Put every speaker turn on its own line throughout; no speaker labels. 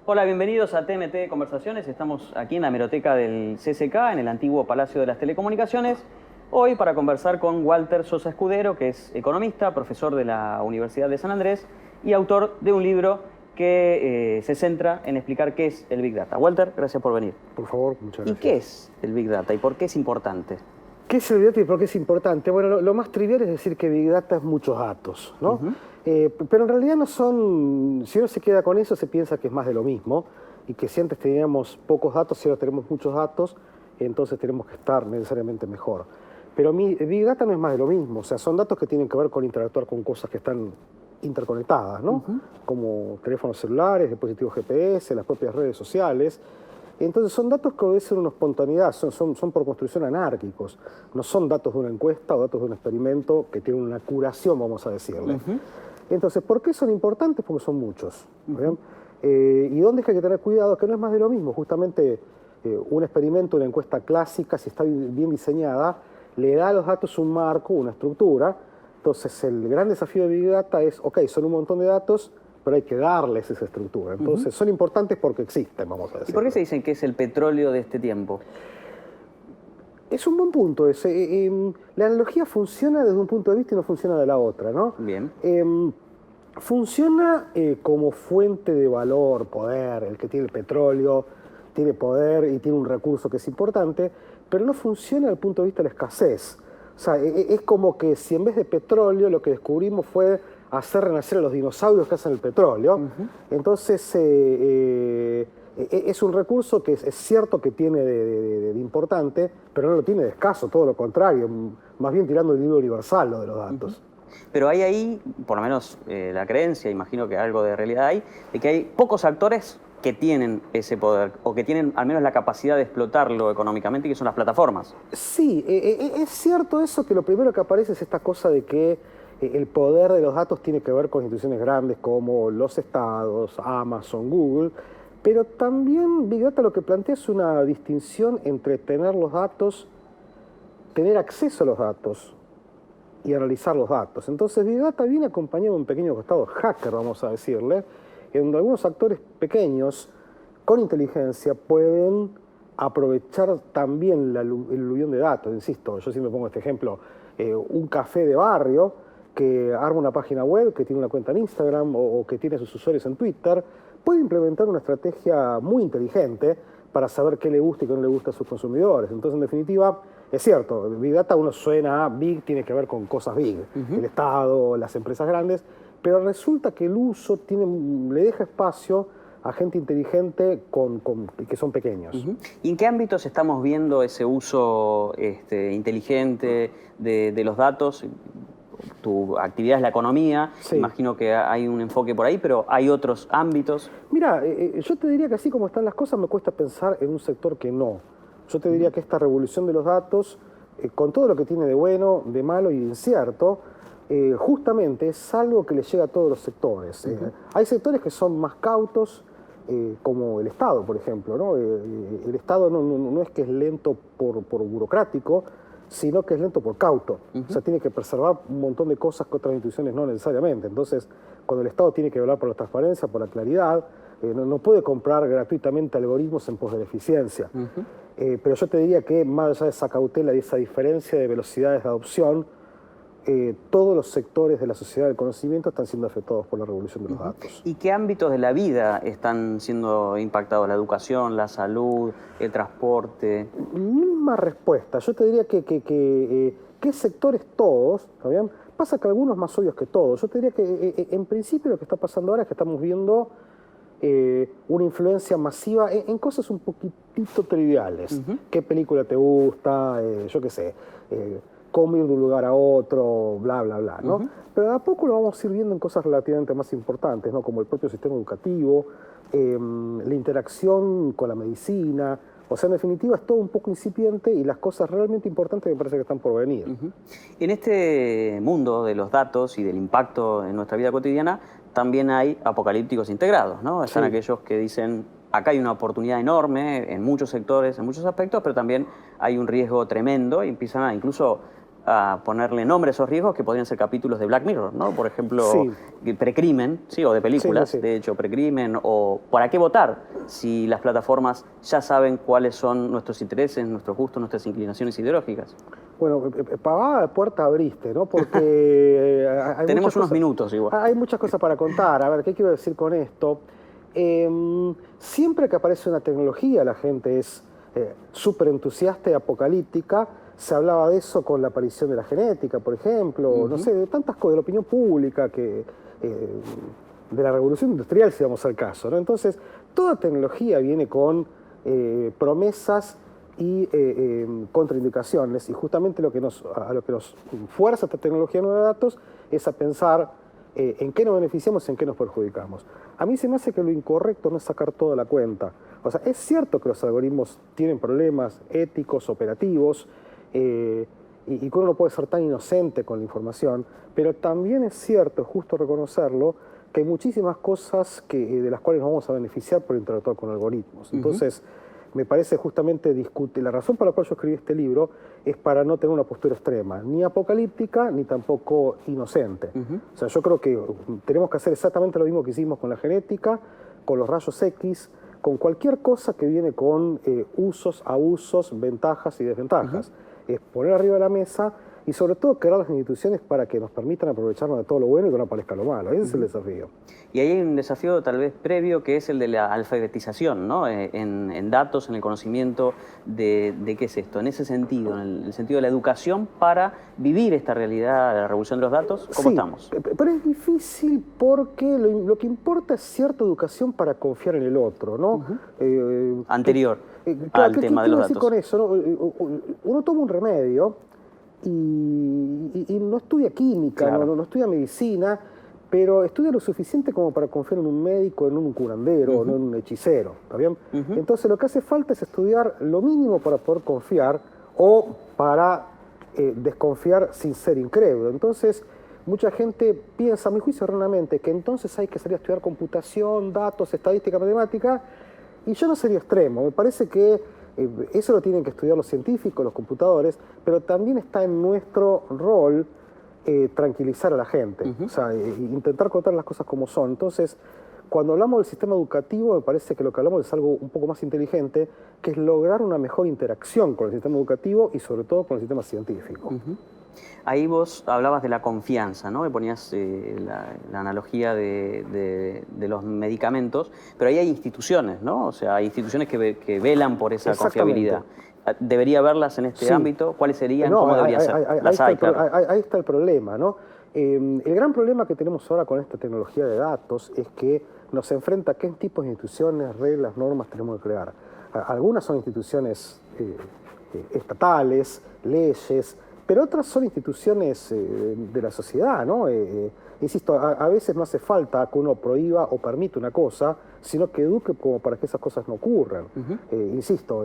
Hola, bienvenidos a TMT Conversaciones. Estamos aquí en la hemeroteca del CCK, en el antiguo Palacio de las Telecomunicaciones. Hoy para conversar con Walter Sosa Escudero, que es economista, profesor de la Universidad de San Andrés y autor de un libro que se centra en explicar qué es el Big Data. Walter, gracias por venir.
Por favor, muchas gracias.
¿Y qué es el Big Data y por qué es importante?
¿Qué es el Big Data y por qué es importante? Bueno, lo más trivial es decir que Big Data es muchos datos, ¿no? Pero en realidad no son, si uno se queda con eso, se piensa que es más de lo mismo y que si antes teníamos pocos datos y ahora tenemos muchos datos, entonces tenemos que estar necesariamente mejor. Pero Big Data no es más de lo mismo, o sea, son datos que tienen que ver con interactuar con cosas que están interconectadas, ¿no? Como teléfonos celulares, dispositivos GPS, las propias redes sociales. Entonces son datos que obedecen una espontaneidad, son por construcción anárquicos, no son datos de una encuesta o datos de un experimento que tienen una curación, vamos a decirle. Entonces, ¿por qué son importantes? Porque son muchos. ¿Y dónde es que hay que tener cuidado? Que no es más de lo mismo. Justamente un experimento, una encuesta clásica, si está bien diseñada, le da a los datos un marco, una estructura. Entonces, el gran desafío de Big Data es, ok, son un montón de datos, pero hay que darles esa estructura. Entonces, son importantes porque existen, vamos a decir.
¿Y por qué se dicen que es el petróleo de este tiempo?
Es un buen punto ese. La analogía funciona desde un punto de vista y no funciona de la otra, ¿no?
Bien.
Funciona como fuente de valor, poder. El que tiene el petróleo tiene poder y tiene un recurso que es importante, pero no funciona desde el punto de vista de la escasez. O sea, es como que si en vez de petróleo lo que descubrimos fue hacer renacer a los dinosaurios que hacen el petróleo, entonces es un recurso que es cierto que tiene de importante, pero no lo tiene de escaso, todo lo contrario, más bien tirando el libro universal lo de los datos.
Pero hay ahí, por lo menos la creencia, imagino que algo de realidad hay, de que hay pocos actores que tienen ese poder, o que tienen al menos la capacidad de explotarlo económicamente, que son las plataformas.
Sí, es cierto eso, que lo primero que aparece es esta cosa de que el poder de los datos tiene que ver con instituciones grandes como los estados, Amazon, Google, pero también Big Data lo que plantea es una distinción entre tener los datos, tener acceso a los datos y analizar los datos. Entonces Big Data viene acompañado de un pequeño costado hacker, vamos a decirle, en donde algunos actores pequeños con inteligencia pueden aprovechar también el aluvión de datos. Insisto, yo siempre pongo este ejemplo, un café de barrio que arma una página web, que tiene una cuenta en Instagram o que tiene sus usuarios en Twitter, puede implementar una estrategia muy inteligente para saber qué le gusta y qué no le gusta a sus consumidores. Entonces, en definitiva, es cierto, Big Data uno suena a Big, tiene que ver con cosas big, el Estado, las empresas grandes, pero resulta que el uso le deja espacio a gente inteligente que son pequeños.
¿Y en qué ámbitos estamos viendo ese uso inteligente de los datos? Tu actividad es la economía, sí. Imagino que hay un enfoque por ahí, pero ¿hay otros ámbitos?
Mira, yo te diría que así como están las cosas, me cuesta pensar en un sector que no. Yo te diría que esta revolución de los datos, con todo lo que tiene de bueno, de malo y de incierto, justamente es algo que le llega a todos los sectores. Hay sectores que son más cautos, como el Estado, por ejemplo, ¿no? El Estado no es que es lento por burocrático, sino que es lento por cauto. O sea, tiene que preservar un montón de cosas que otras instituciones no necesariamente. Entonces, cuando el Estado tiene que velar por la transparencia, por la claridad, no puede comprar gratuitamente algoritmos en pos de la eficiencia. Pero yo te diría que más allá de esa cautela y esa diferencia de velocidades de adopción, todos los sectores de la sociedad del conocimiento están siendo afectados por la revolución de los datos.
¿Y qué ámbitos de la vida están siendo impactados? ¿La educación, la salud, el transporte?
Misma respuesta. Yo te diría que ¿qué sectores todos? ¿Está bien? Pasa que algunos más obvios que todos. Yo te diría que en principio lo que está pasando ahora es que estamos viendo una influencia masiva en cosas un poquitito triviales. ¿Qué película te gusta? Yo qué sé. Cómo ir de un lugar a otro, bla, bla, bla, ¿no? Pero de a poco lo vamos a ir viendo en cosas relativamente más importantes, ¿no? Como el propio sistema educativo, la interacción con la medicina. O sea, en definitiva, es todo un poco incipiente y las cosas realmente importantes me parece que están por venir.
En este mundo de los datos y del impacto en nuestra vida cotidiana, también hay apocalípticos integrados, ¿no? Están aquellos que dicen, acá hay una oportunidad enorme en muchos sectores, en muchos aspectos, pero también hay un riesgo tremendo y empiezan incluso a ponerle nombre a esos riesgos que podrían ser capítulos de Black Mirror, ¿no? Por ejemplo,
Sí.
precrimen, ¿sí? O de películas,
Sí, sí.
de hecho, precrimen, o ¿para qué votar? Si las plataformas ya saben cuáles son nuestros intereses, nuestros gustos, nuestras inclinaciones ideológicas.
Bueno, pavada de puerta abriste, ¿no? Porque hay
Tenemos
muchas
unos
cosas,
minutos igual.
hay muchas cosas para contar. A ver, ¿qué quiero decir con esto? Siempre que aparece una tecnología, la gente es súper entusiasta y apocalíptica. Se hablaba de eso con la aparición de la genética, por ejemplo, no sé, de tantas cosas, de la opinión pública, de la revolución industrial, si vamos al caso, ¿no? Entonces, toda tecnología viene con promesas y contraindicaciones, y justamente a lo que nos fuerza esta tecnología nueva de datos es a pensar en qué nos beneficiamos y en qué nos perjudicamos. A mí se me hace que lo incorrecto no es sacar toda la cuenta. O sea, es cierto que los algoritmos tienen problemas éticos, operativos, y que uno no puede ser tan inocente con la información, pero también es cierto, es justo reconocerlo, que hay muchísimas cosas de las cuales nos vamos a beneficiar por interactuar con algoritmos. Entonces, me parece justamente la razón por la cual yo escribí este libro es para no tener una postura extrema, ni apocalíptica, ni tampoco inocente. O sea, yo creo que tenemos que hacer exactamente lo mismo que hicimos con la genética, con los rayos X, con cualquier cosa que viene con usos, abusos, ventajas y desventajas. Es poner arriba de la mesa y sobre todo crear las instituciones para que nos permitan aprovecharnos de todo lo bueno y que no aparezca lo malo. Ese es el desafío.
Y ahí hay un desafío tal vez previo que es el de la alfabetización, ¿no? En datos, en el conocimiento de qué es esto. En ese sentido, en el sentido de la educación para vivir esta realidad de la revolución de los datos, ¿cómo estamos?
Pero es difícil porque lo que importa es cierta educación para confiar en el otro, ¿no?
Anterior al tema de los datos.
Con eso, ¿no? Uno toma un remedio y no estudia química,
Claro.
no estudia medicina, pero estudia lo suficiente como para confiar en un médico, en un curandero, no en un hechicero, ¿está bien? Entonces lo que hace falta es estudiar lo mínimo para poder confiar o para desconfiar sin ser incrédulo. Entonces, mucha gente piensa, a mi juicio erróneamente, que entonces hay que salir a estudiar computación, datos, estadística, matemática, y yo no sería extremo. Me parece que eso lo tienen que estudiar los científicos, los computadores, pero también está en nuestro rol tranquilizar a la gente, o sea, intentar contar las cosas como son. Entonces, cuando hablamos del sistema educativo, me parece que lo que hablamos es algo un poco más inteligente, que es lograr una mejor interacción con el sistema educativo y sobre todo con el sistema científico.
Ahí vos hablabas de la confianza, ¿no? Me ponías la analogía de los medicamentos, pero ahí hay instituciones, ¿no? O sea, hay instituciones que velan por esa confiabilidad. ¿Debería haberlas en este ámbito? ¿Cuáles serían? ¿Cómo deberían ser?
Ahí está el problema, ¿no? El gran problema que tenemos ahora con esta tecnología de datos es que nos enfrenta a qué tipos de instituciones, reglas, normas tenemos que crear. Algunas son instituciones estatales, leyes, pero otras son instituciones de la sociedad, ¿no? Insisto, a veces no hace falta que uno prohíba o permita una cosa, sino que eduque como para que esas cosas no ocurran. Insisto,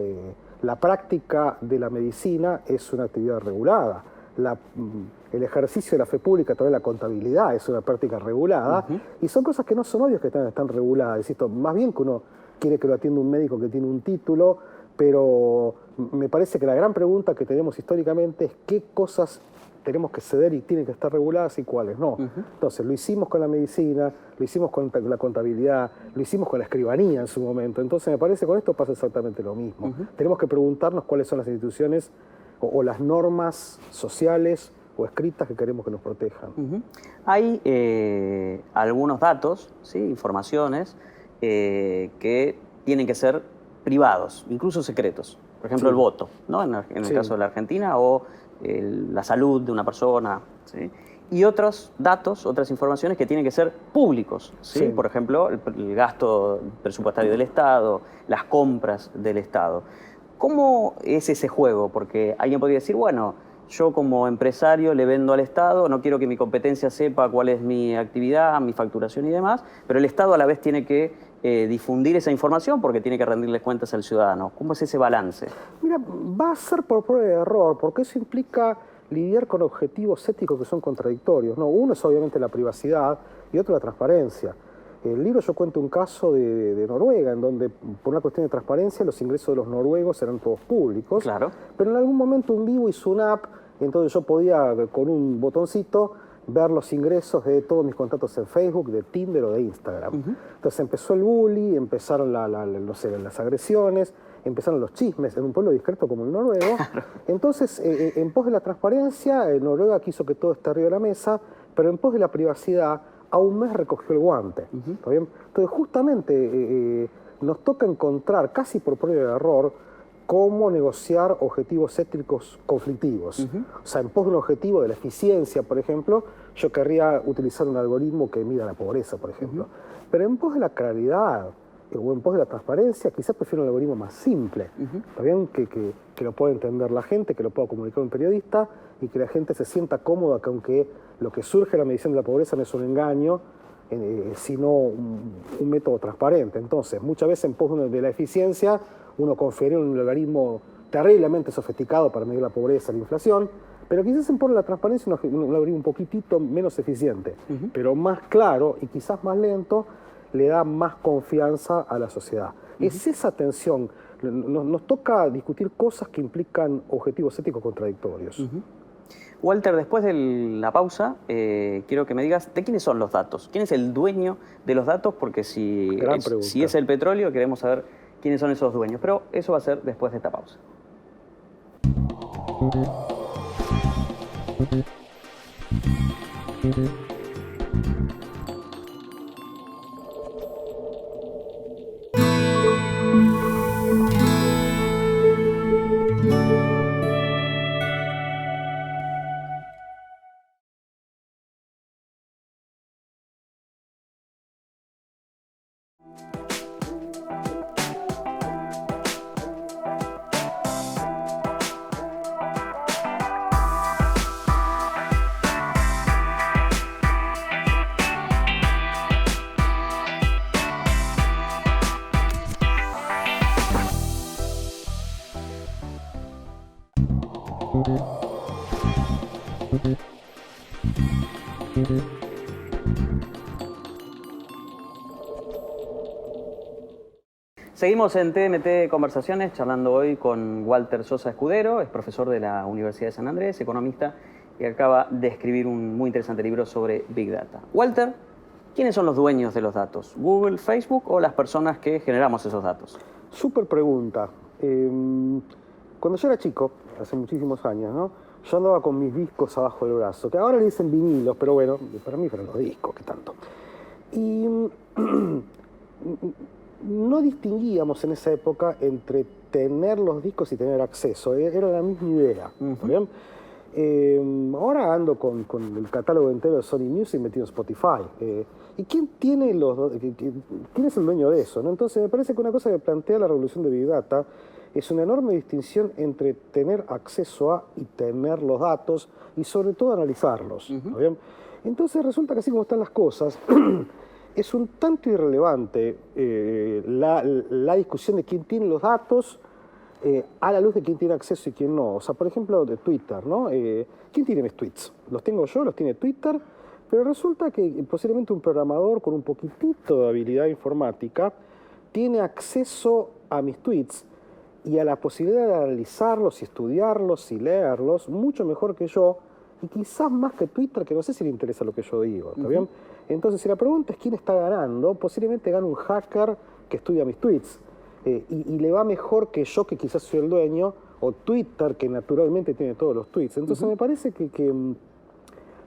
la práctica de la medicina es una actividad regulada. El ejercicio de la fe pública a través de la contabilidad es una práctica regulada, y son cosas que no son obvias que están reguladas. Insisto, más bien que uno quiere que lo atienda un médico que tiene un título, pero me parece que la gran pregunta que tenemos históricamente es qué cosas tenemos que ceder y tienen que estar reguladas y cuáles no. Entonces, lo hicimos con la medicina, lo hicimos con la contabilidad, lo hicimos con la escribanía en su momento. Entonces, me parece que con esto pasa exactamente lo mismo. Tenemos que preguntarnos cuáles son las instituciones o las normas sociales o escritas que queremos que nos protejan.
Hay algunos datos, ¿sí? Informaciones, que tienen que ser privados, incluso secretos. Por ejemplo, el voto, ¿no? En el caso de la Argentina, o la salud de una persona, ¿sí? Y otros datos, otras informaciones que tienen que ser públicos, ¿sí? Por ejemplo, el gasto presupuestario del Estado, las compras del Estado. ¿Cómo es ese juego? Porque alguien podría decir, bueno, yo como empresario le vendo al Estado, no quiero que mi competencia sepa cuál es mi actividad, mi facturación y demás, pero el Estado a la vez tiene que difundir esa información porque tiene que rendirles cuentas al ciudadano. ¿Cómo es ese balance?
Mira, va a ser por prueba de error, porque eso implica lidiar con objetivos éticos que son contradictorios, ¿no? Uno es obviamente la privacidad y otro la transparencia. En el libro yo cuento un caso de Noruega, en donde por una cuestión de transparencia los ingresos de los noruegos eran todos públicos,
Claro.
pero en algún momento un vivo hizo una app entonces yo podía con un botoncito ver los ingresos de todos mis contactos en Facebook, de Tinder o de Instagram. Entonces empezó el bullying, empezaron no sé, las agresiones, empezaron los chismes en un pueblo discreto como el noruego. Entonces, en pos de la transparencia, Noruega quiso que todo esté arriba de la mesa, pero en pos de la privacidad, a un mes recogió el guante. ¿Está bien? Entonces, justamente nos toca encontrar, casi por prueba de error, cómo negociar objetivos éticos conflictivos. O sea, en pos de un objetivo de la eficiencia, por ejemplo, yo querría utilizar un algoritmo que mida la pobreza, por ejemplo. Pero en pos de la claridad o en pos de la transparencia, quizás prefiero un algoritmo más simple. ¿Está bien? Que lo pueda entender la gente, que lo pueda comunicar un periodista y que la gente se sienta cómoda que aunque lo que surge de la medición de la pobreza no es un engaño, sino un método transparente. Entonces, muchas veces en pos de la eficiencia, uno confía en un algoritmo terriblemente sofisticado para medir la pobreza, la inflación, pero quizás en pos de la transparencia un algoritmo un poquitito menos eficiente, pero más claro y quizás más lento, le da más confianza a la sociedad. Es esa tensión. Nos toca discutir cosas que implican objetivos éticos contradictorios.
Walter, después de la pausa, quiero que me digas de quiénes son los datos. ¿Quién es el dueño de los datos? Porque si es el petróleo, queremos saber quiénes son esos dueños. Pero eso va a ser después de esta pausa. Seguimos en TMT Conversaciones, charlando hoy con Walter Sosa Escudero, es profesor de la Universidad de San Andrés, economista, y acaba de escribir un muy interesante libro sobre Big Data. Walter, ¿quiénes son los dueños de los datos? ¿Google, Facebook o las personas que generamos esos datos?
Súper pregunta. Cuando yo era chico, hace muchísimos años, ¿no? Yo andaba con mis discos abajo del brazo, que ahora le dicen vinilos, pero bueno, para mí fueron los discos, ¿qué tanto? Y no distinguíamos en esa época entre tener los discos y tener acceso, era la misma idea. ¿Bien? Ahora ando con el catálogo entero de Sony Music metido en Spotify. ¿Y quién tiene quién es el dueño de eso? ¿No? Entonces me parece que una cosa que plantea la revolución de Big Data es una enorme distinción entre tener acceso a y tener los datos y sobre todo analizarlos. ¿Bien? Entonces resulta que así como están las cosas, es un tanto irrelevante la discusión de quién tiene los datos a la luz de quién tiene acceso y quién no. O sea, por ejemplo, de Twitter, ¿no? ¿Quién tiene mis tweets? Los tengo yo, los tiene Twitter, pero resulta que posiblemente un programador con un poquitito de habilidad informática tiene acceso a mis tweets y a la posibilidad de analizarlos y estudiarlos y leerlos mucho mejor que yo, y quizás más que Twitter, que no sé si le interesa lo que yo digo, ¿está bien? Entonces, si la pregunta es quién está ganando, posiblemente gana un hacker que estudia mis tweets, y le va mejor que yo, que quizás soy el dueño, o Twitter, que naturalmente tiene todos los tweets. Entonces, me parece que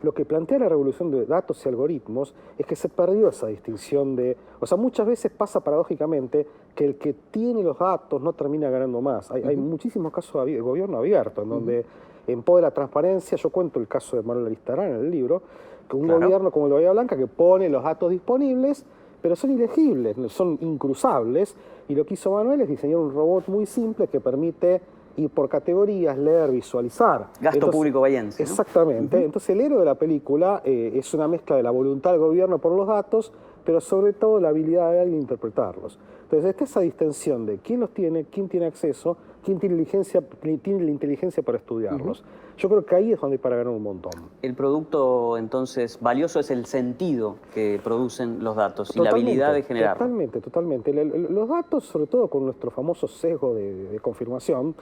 lo que plantea la revolución de datos y algoritmos es que se perdió esa distinción de... O sea, muchas veces pasa paradójicamente que el que tiene los datos no termina ganando más. Hay muchísimos casos de gobierno abierto, en donde en pos de la transparencia, yo cuento el caso de Manuel Aristarán en el libro, que un gobierno como el de Bahía Blanca que pone los datos disponibles, pero son ilegibles, son incruzables, y lo que hizo Manuel es diseñar un robot muy simple que permite ir por categorías, leer, visualizar.
Gasto público bahiense, ¿no?
Exactamente. Entonces el héroe de la película es una mezcla de la voluntad del gobierno por los datos, pero sobre todo la habilidad de alguien de interpretarlos. Entonces está esa distensión de quién los tiene, quién tiene acceso, quién tiene la inteligencia para estudiarlos. Yo creo que ahí es donde hay para ganar un montón.
El producto, entonces, valioso es el sentido que producen los datos y la habilidad de generarlos.
Totalmente. Los datos, sobre todo con nuestro famoso sesgo de confirmación,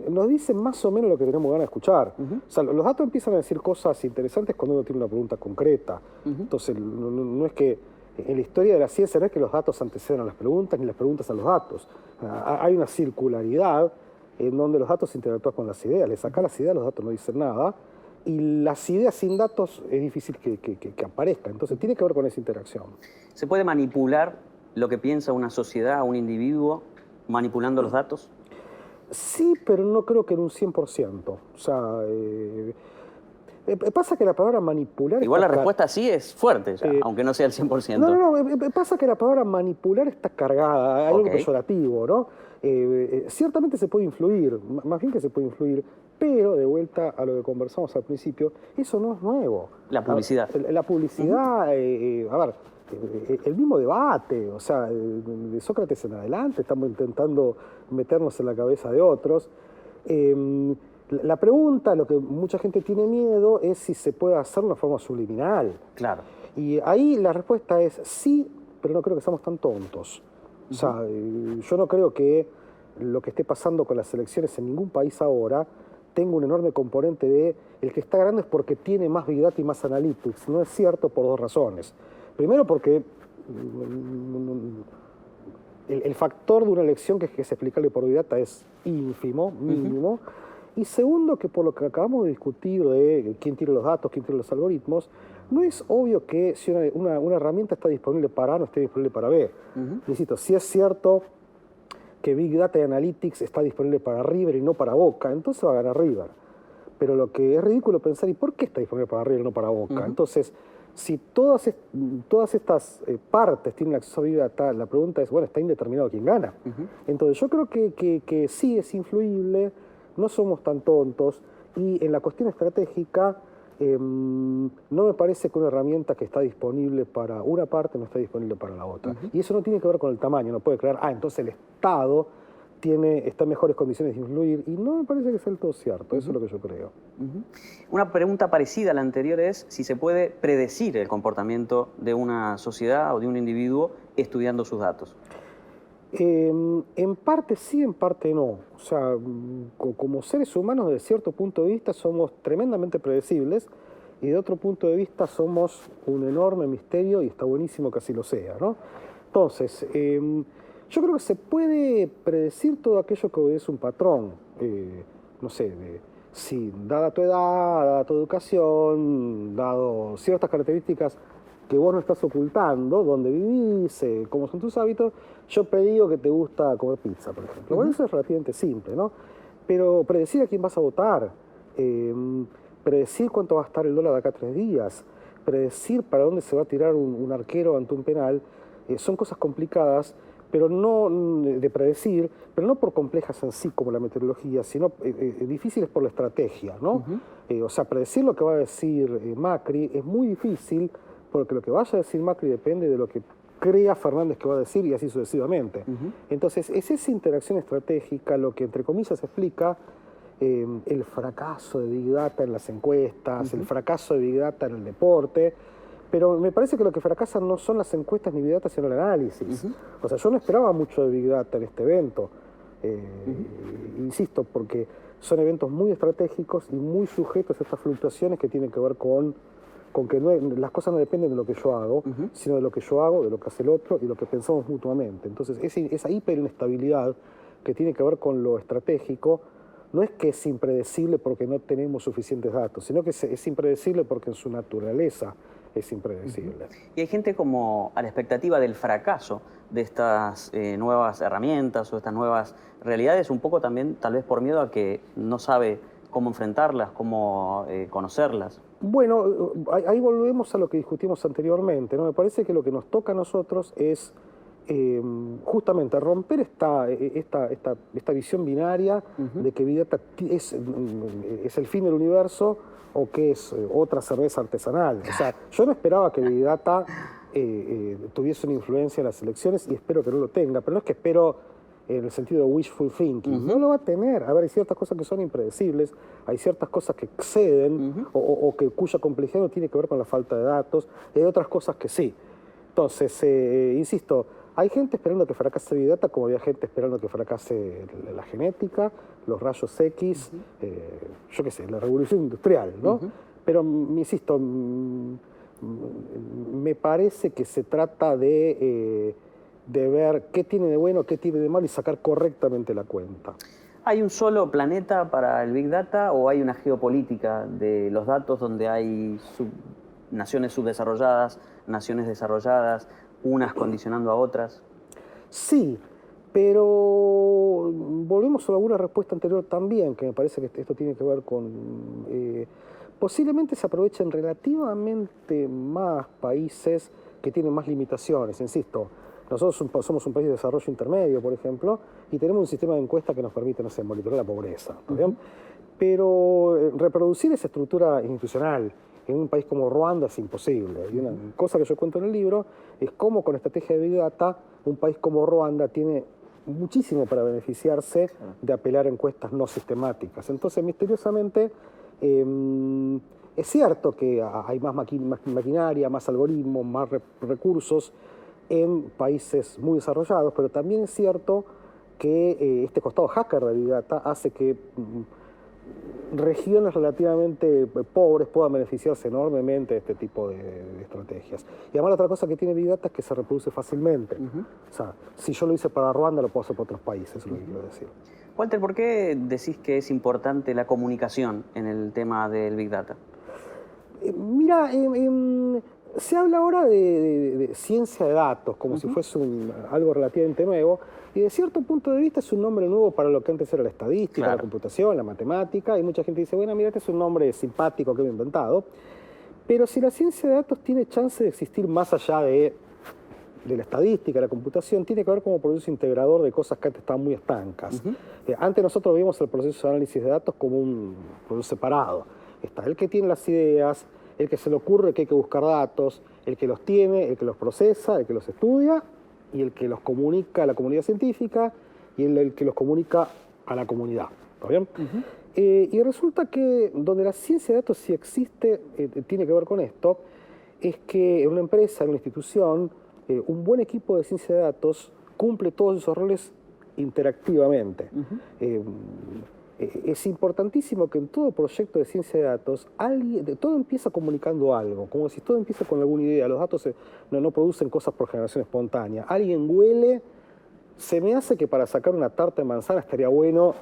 nos dicen más o menos lo que tenemos ganas de escuchar. O sea, los datos empiezan a decir cosas interesantes cuando uno tiene una pregunta concreta. Entonces, no es que en la historia de la ciencia no es que los datos anteceden a las preguntas ni las preguntas a los datos. Hay una circularidad en donde los datos interactúan con las ideas. Le sacás las ideas, los datos no dicen nada. Y las ideas sin datos es difícil que aparezcan. Entonces, tiene que ver con esa interacción.
¿Se puede manipular lo que piensa una sociedad, un individuo, manipulando los datos?
Sí, pero no creo que en un 100%. O sea, pasa que la palabra manipular...
Igual la respuesta sí es fuerte, ya, aunque no sea el 100%.
No, pasa que la palabra manipular está cargada, hay algo peyorativo, ¿no? Ciertamente se puede influir, más bien que se puede influir, pero de vuelta a lo que conversamos al principio, eso no es nuevo.
La publicidad.
La publicidad, a ver, el mismo debate, o sea, de Sócrates en adelante, estamos intentando meternos en la cabeza de otros. La pregunta, lo que mucha gente tiene miedo, es si se puede hacer de una forma subliminal.
Claro.
Y ahí la respuesta es sí, pero no creo que seamos tan tontos. O sea, yo no creo que lo que esté pasando con las elecciones en ningún país ahora tenga un enorme componente de el que está ganando es porque tiene más Big Data y más Analytics. No es cierto por dos razones. Primero porque el factor de una elección que es explicable por Big Data es ínfimo, mínimo. Y segundo, que por lo que acabamos de discutir de quién tiene los datos, quién tiene los algoritmos, no es obvio que si una herramienta está disponible para A, no esté disponible para B. Insisto, si es cierto que Big Data y Analytics está disponible para River y no para Boca, entonces va a ganar River. Pero lo que es ridículo pensar, ¿y por qué está disponible para River y no para Boca? Entonces, si todas estas partes tienen acceso a Big Data, la pregunta es, bueno, está indeterminado quién gana. Entonces, yo creo que sí es influible, no somos tan tontos, y en la cuestión estratégica no me parece que una herramienta que está disponible para una parte no está disponible para la otra. Y eso no tiene que ver con el tamaño, no puede creer, entonces el Estado está en mejores condiciones de influir, y no me parece que sea del todo cierto, eso es lo que yo creo.
Una pregunta parecida a la anterior es si se puede predecir el comportamiento de una sociedad o de un individuo estudiando sus datos.
En parte sí, en parte no. O sea, como seres humanos, desde cierto punto de vista, somos tremendamente predecibles, y de otro punto de vista somos un enorme misterio, y está buenísimo que así lo sea, ¿no? Entonces, yo creo que se puede predecir todo aquello que obedece un patrón. No sé, si dada tu edad, dada tu educación, dado ciertas características que vos no estás ocultando, dónde vivís, cómo son tus hábitos, yo predigo que te gusta comer pizza, por ejemplo. Bueno, eso es relativamente simple, ¿no? Pero predecir a quién vas a votar, predecir cuánto va a estar el dólar de acá a 3 días, predecir para dónde se va a tirar un arquero ante un penal, son cosas complicadas, pero no de predecir, pero no por complejas en sí como la meteorología, sino difíciles por la estrategia, ¿no? O sea, predecir lo que va a decir Macri es muy difícil, porque lo que vaya a decir Macri depende de lo que crea Fernández que va a decir, y así sucesivamente. Entonces, es esa interacción estratégica lo que, entre comillas, explica el fracaso de Big Data en las encuestas, el fracaso de Big Data en el deporte. Pero me parece que lo que fracasan no son las encuestas ni Big Data, sino el análisis. O sea, yo no esperaba mucho de Big Data en este evento. Insisto, porque son eventos muy estratégicos y muy sujetos a estas fluctuaciones que tienen que ver con que las cosas no dependen de lo que yo hago, sino de lo que yo hago, de lo que hace el otro y lo que pensamos mutuamente. Entonces, esa hiperinestabilidad que tiene que ver con lo estratégico, no es que es impredecible porque no tenemos suficientes datos, sino que es impredecible porque en su naturaleza es impredecible.
Y hay gente como a la expectativa del fracaso de estas nuevas herramientas o estas nuevas realidades, un poco también tal vez por miedo a que no sabe cómo enfrentarlas, cómo conocerlas.
Bueno, ahí volvemos a lo que discutimos anteriormente, ¿no? Me parece que lo que nos toca a nosotros es justamente romper esta visión binaria de que Big Data es el fin del universo o que es otra cerveza artesanal. O sea, yo no esperaba que Big Data tuviese una influencia en las elecciones, y espero que no lo tenga, pero no es que espero en el sentido de wishful thinking, no lo va a tener. A ver, hay ciertas cosas que son impredecibles, hay ciertas cosas que exceden o cuya complejidad no tiene que ver con la falta de datos, y hay otras cosas que sí. Entonces, insisto, Hay gente esperando que fracase Big Data, como había gente esperando que fracase la genética, los rayos X, yo qué sé, la revolución industrial, ¿no? Pero, insisto, me parece que se trata de ver qué tiene de bueno, qué tiene de malo y sacar correctamente la cuenta.
¿Hay un solo planeta para el Big Data o hay una geopolítica de los datos donde hay naciones subdesarrolladas, naciones desarrolladas, unas condicionando a otras?
Sí, pero volvemos a alguna respuesta anterior también, que me parece que esto tiene que ver con... posiblemente se aprovechen relativamente más países que tienen más limitaciones, insisto. Nosotros somos un país de desarrollo intermedio, por ejemplo, y tenemos un sistema de encuesta que nos permite, no sé, monitorear la pobreza, ¿está bien? Pero reproducir esa estructura institucional en un país como Ruanda es imposible. Y una cosa que yo cuento en el libro es cómo con estrategia de Big Data un país como Ruanda tiene muchísimo para beneficiarse de apelar a encuestas no sistemáticas. Entonces, misteriosamente, es cierto que hay más maquinaria, más algoritmos, más recursos en países muy desarrollados, pero también es cierto que este costado hacker de Big Data hace que regiones relativamente pobres puedan beneficiarse enormemente de este tipo de estrategias. Y además la otra cosa que tiene Big Data es que se reproduce fácilmente. O sea, si yo lo hice para Ruanda, lo puedo hacer para otros países, es lo que quiero decir.
Walter, ¿por qué decís que es importante la comunicación en el tema del Big Data?
Mira, se habla ahora de ciencia de datos, como si fuese algo relativamente nuevo, y de cierto punto de vista es un nombre nuevo para lo que antes era la estadística, la computación, la matemática, y mucha gente dice, bueno, mira, este es un nombre simpático que me he inventado, pero si la ciencia de datos tiene chance de existir más allá de la estadística, la computación, tiene que ver como proceso integrador de cosas que antes estaban muy estancas. Antes nosotros veíamos el proceso de análisis de datos como un proceso separado. Está el que tiene las ideas, el que se le ocurre que hay que buscar datos, el que los tiene, el que los procesa, el que los estudia, y el que los comunica a la comunidad científica, y el que los comunica a la comunidad. ¿Está bien? Y resulta que donde la ciencia de datos sí existe, tiene que ver con esto, es que en una empresa, en una institución, un buen equipo de ciencia de datos cumple todos esos roles interactivamente. Es importantísimo que en todo proyecto de ciencia de datos todo empieza comunicando algo, como si todo empieza con alguna idea. Los datos no producen cosas por generación espontánea. Alguien huele, se me hace que para sacar una tarta de manzana estaría bueno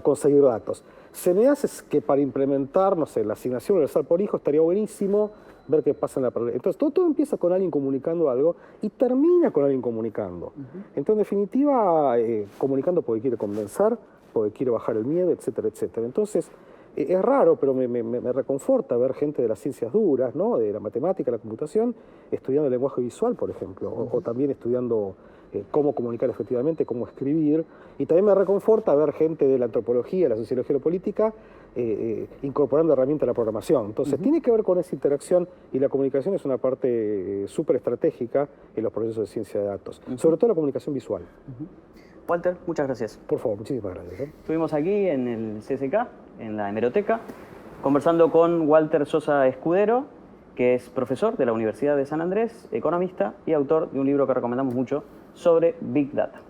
conseguir datos. Se me hace que para implementar, no sé, la asignación universal por hijo estaría buenísimo ver qué pasa en la práctica. Entonces todo empieza con alguien comunicando algo y termina con alguien comunicando. Entonces, en definitiva, comunicando porque quiere convencer, porque quiere bajar el miedo, etcétera, etcétera. Entonces, es raro, pero me reconforta ver gente de las ciencias duras, ¿no? De la matemática, la computación, estudiando el lenguaje visual, por ejemplo, o también estudiando cómo comunicar efectivamente, cómo escribir. Y también me reconforta ver gente de la antropología, la sociología y la política incorporando herramientas a la programación. Entonces, tiene que ver con esa interacción y la comunicación es una parte súper estratégica en los procesos de ciencia de datos, sobre todo la comunicación visual.
Walter, muchas gracias.
Por favor, muchísimas gracias.
Estuvimos aquí en el CSK, en la hemeroteca, conversando con Walter Sosa Escudero, que es profesor de la Universidad de San Andrés, economista y autor de un libro que recomendamos mucho sobre Big Data.